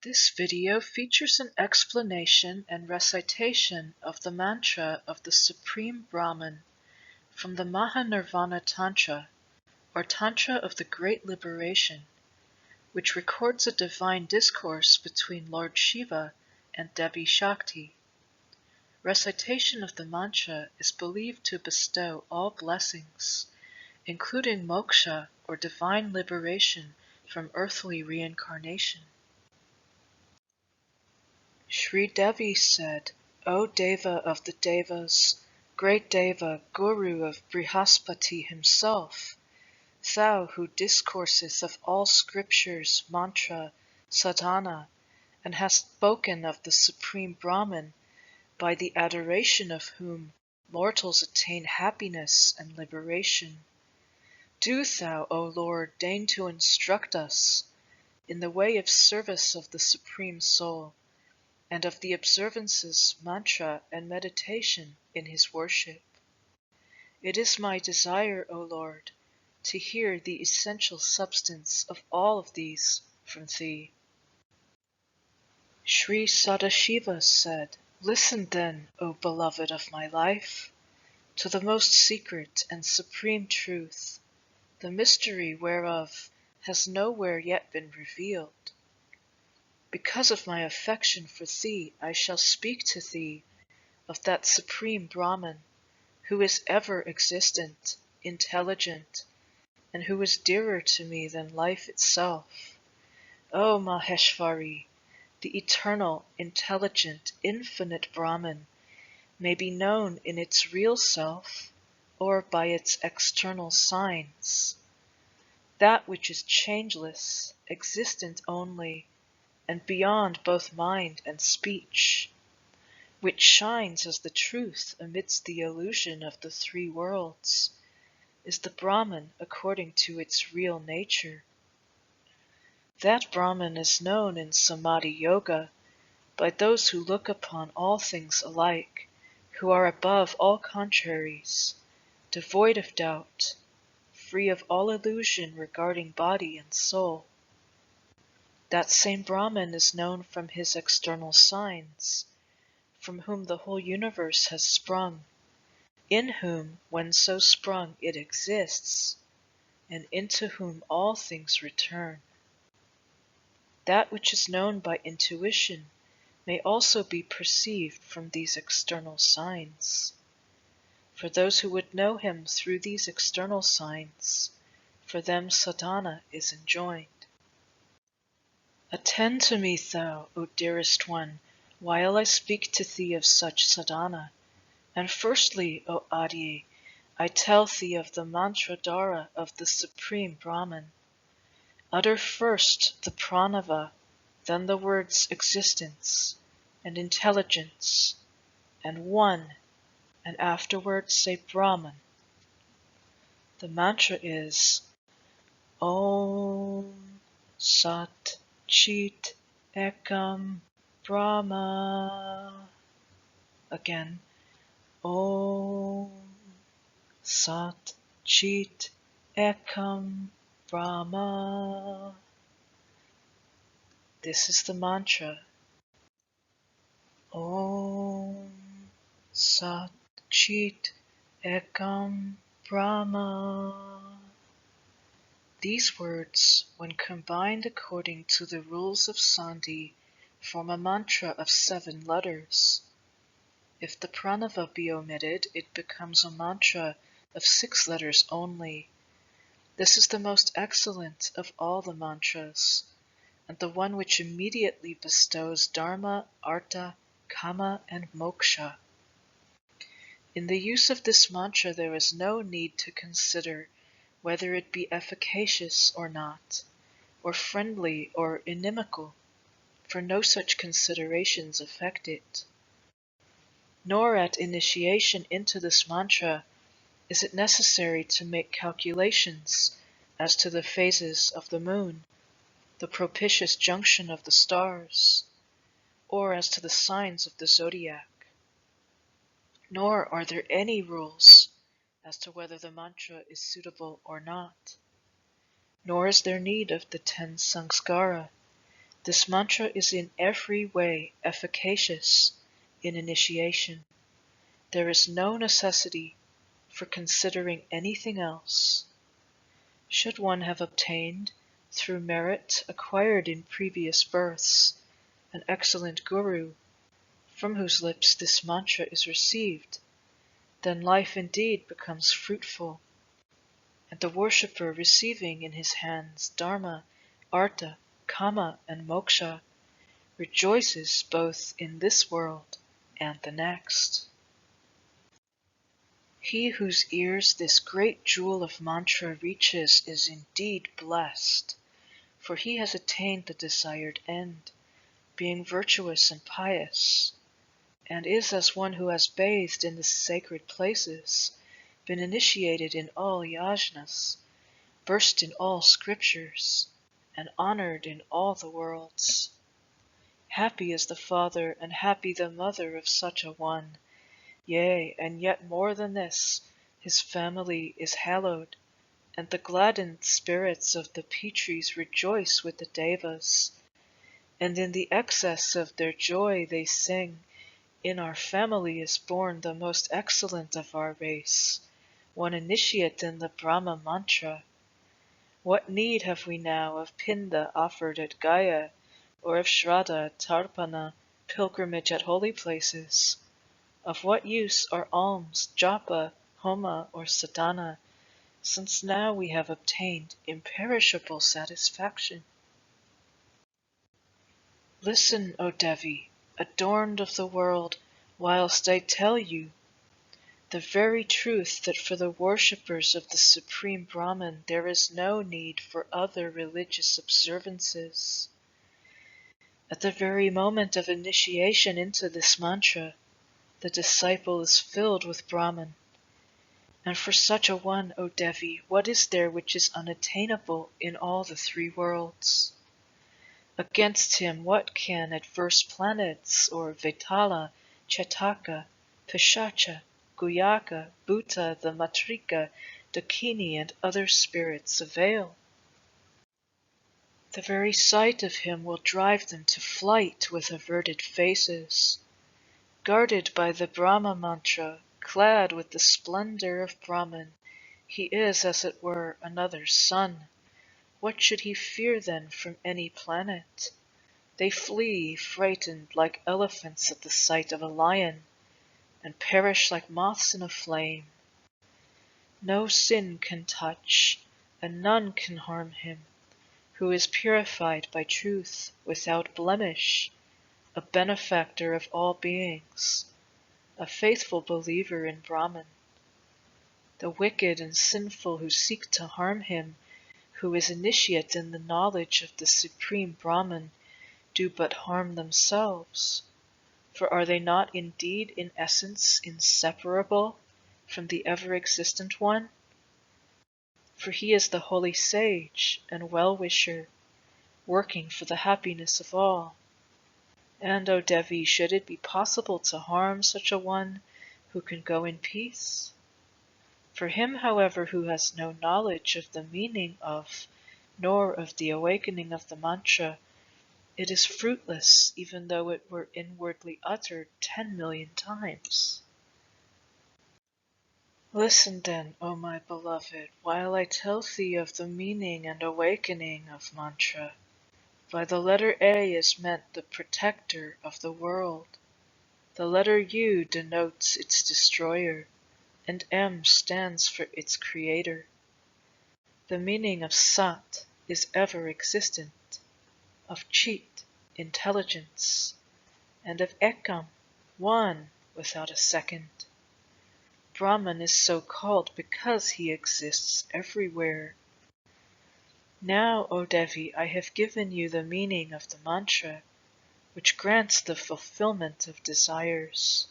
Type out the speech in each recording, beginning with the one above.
This video features an explanation and recitation of the mantra of the Supreme Brahman from the Mahanirvana Tantra, or Tantra of the Great Liberation, which records a divine discourse between Lord Shiva and Devi Shakti. Recitation of the mantra is believed to bestow all blessings, including moksha or divine liberation from earthly reincarnation. Sri Devi said, O Deva of the Devas, great Deva, Guru of Brihaspati himself, thou who discourseth of all scriptures, mantra, sadhana, and hast spoken of the Supreme Brahman, by the adoration of whom mortals attain happiness and liberation. Do thou, O Lord, deign to instruct us in the way of service of the Supreme Soul, and of the observances, mantra, and meditation in his worship. It is my desire, O Lord, to hear the essential substance of all of these from thee. Sri Sadashiva said, Listen then, O beloved of my life, to the most secret and supreme truth, the mystery whereof has nowhere yet been revealed. Because of my affection for thee, I shall speak to thee of that Supreme Brahman, who is ever existent, intelligent, and who is dearer to me than life itself. O Maheshvari, the eternal, intelligent, infinite Brahman, may be known in its real self or by its external signs. That which is changeless, existent only, and beyond both mind and speech, which shines as the truth amidst the illusion of the three worlds, is the Brahman according to its real nature. That Brahman is known in Samadhi Yoga by those who look upon all things alike, who are above all contraries, devoid of doubt, free of all illusion regarding body and soul. That same Brahman is known from his external signs, from whom the whole universe has sprung, in whom, when so sprung, it exists, and into whom all things return. That which is known by intuition may also be perceived from these external signs. For those who would know him through these external signs, for them sadhana is enjoined. Attend to me thou, O dearest one, while I speak to thee of such sadhana. And firstly, O Adi, I tell thee of the mantra dhara of the Supreme Brahman. Utter first the pranava, then the words existence and intelligence, and one, and afterwards say Brahman. The mantra is Om Sat Chit Ekam Brahma. Again, Om Sat Chit Ekam Brahma. This is the mantra. Om Sat Chit Ekam Brahma. These words, when combined according to the rules of Sandhi, form a mantra of 7 letters. If the pranava be omitted, it becomes a mantra of 6 letters only. This is the most excellent of all the mantras, and the one which immediately bestows dharma, artha, kama, and moksha. In the use of this mantra there is no need to consider whether it be efficacious or not, or friendly or inimical, for no such considerations affect it. Nor at initiation into this mantra is it necessary to make calculations as to the phases of the moon, the propitious junction of the stars, or as to the signs of the zodiac. Nor are there any rules as to whether the mantra is suitable or not. Nor is there need of the 10 samskara, This mantra is in every way efficacious in initiation. There is no necessity for considering anything else. Should one have obtained, through merit acquired in previous births, an excellent guru, from whose lips this mantra is received, then life indeed becomes fruitful, and the worshipper receiving in his hands dharma, artha, kama, and moksha, rejoices both in this world and the next. He whose ears this great jewel of mantra reaches is indeed blessed, for he has attained the desired end, being virtuous and pious, and is as one who has bathed in the sacred places, been initiated in all yajnas, versed in all scriptures, and honored in all the worlds. Happy is the father and happy the mother of such a one. Yea, and yet more than this, his family is hallowed, and the gladdened spirits of the Pitris rejoice with the Devas, and in the excess of their joy they sing, in our family is born the most excellent of our race, one initiate in the Brahma mantra. What need have we now of Pinda offered at Gaya, or of Shraddha, Tarpana, pilgrimage at holy places? Of what use are alms, japa, homa, or sadhana, since now we have obtained imperishable satisfaction? Listen, O Devi, adorned of the world, whilst I tell you the very truth that for the worshippers of the Supreme Brahman there is no need for other religious observances. At the very moment of initiation into this mantra, the disciple is filled with Brahman. And for such a one, O Devi, what is there which is unattainable in all the three worlds? Against him what can adverse planets, or Vetala, Chetaka, Pishacha, Guyaka, Bhuta, the Matrika, Dakini, and other spirits avail? The very sight of him will drive them to flight with averted faces. Guarded by the Brahma mantra, clad with the splendor of Brahman, he is, as it were, another sun. What should he fear then from any planet? They flee, frightened like elephants at the sight of a lion, and perish like moths in a flame. No sin can touch, and none can harm him, who is purified by truth, without blemish, a benefactor of all beings, a faithful believer in Brahman. The wicked and sinful who seek to harm him, who is initiate in the knowledge of the Supreme Brahman, do but harm themselves. For are they not indeed in essence inseparable from the ever-existent one? For he is the holy sage and well-wisher, working for the happiness of all. And, O Devi, should it be possible to harm such a one who can go in peace? For him, however, who has no knowledge of the meaning of, nor of the awakening of the mantra, it is fruitless even though it were inwardly uttered 10,000,000 times. Listen then, O my beloved, while I tell thee of the meaning and awakening of mantra. By the letter A is meant the protector of the world. The letter U denotes its destroyer, and M stands for its creator. The meaning of Sat is ever existent, of Chit, intelligence, and of Ekam, one without a second. Brahman is so called because he exists everywhere. Now, O Devi, I have given you the meaning of the mantra, which grants the fulfillment of desires.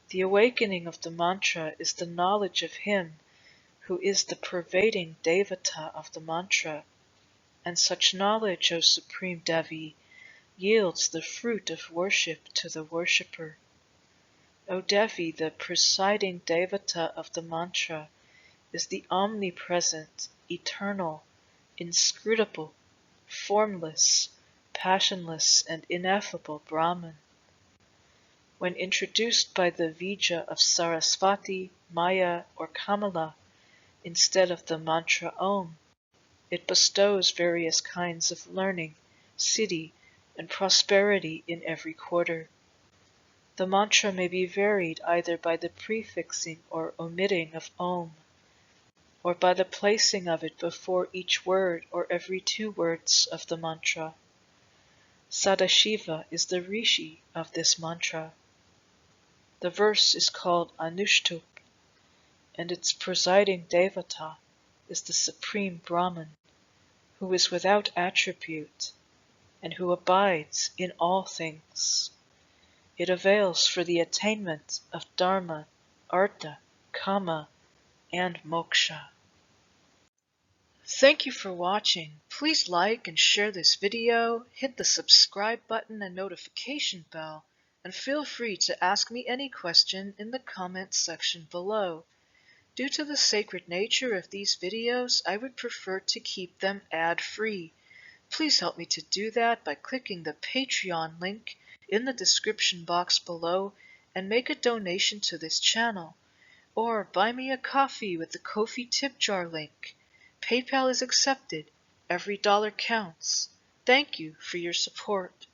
The awakening of the mantra is the knowledge of him who is the pervading devata of the mantra, and such knowledge, O Supreme Devi, yields the fruit of worship to the worshipper. O Devi, the presiding devata of the mantra is the omnipresent, eternal, inscrutable, formless, passionless and ineffable Brahman. When introduced by the Vija of Sarasvati, Maya, or Kamala, instead of the mantra Om, it bestows various kinds of learning, siddhi, and prosperity in every quarter. The mantra may be varied either by the prefixing or omitting of Om, or by the placing of it before each word or every 2 words of the mantra. Sadashiva is the rishi of this mantra. The verse is called Anushtup, and its presiding devata is the Supreme Brahman, who is without attribute and who abides in all things. It avails for the attainment of dharma, artha, kama, and moksha. Thank you for watching. Please like and share this video, hit the subscribe button and notification bell, and feel free to ask me any question in the comments section below. Due to the sacred nature of these videos, I would prefer to keep them ad-free. Please help me to do that by clicking the Patreon link in the description box below and make a donation to this channel. Or buy me a coffee with the Ko-fi tip jar link. PayPal is accepted. Every dollar counts. Thank you for your support.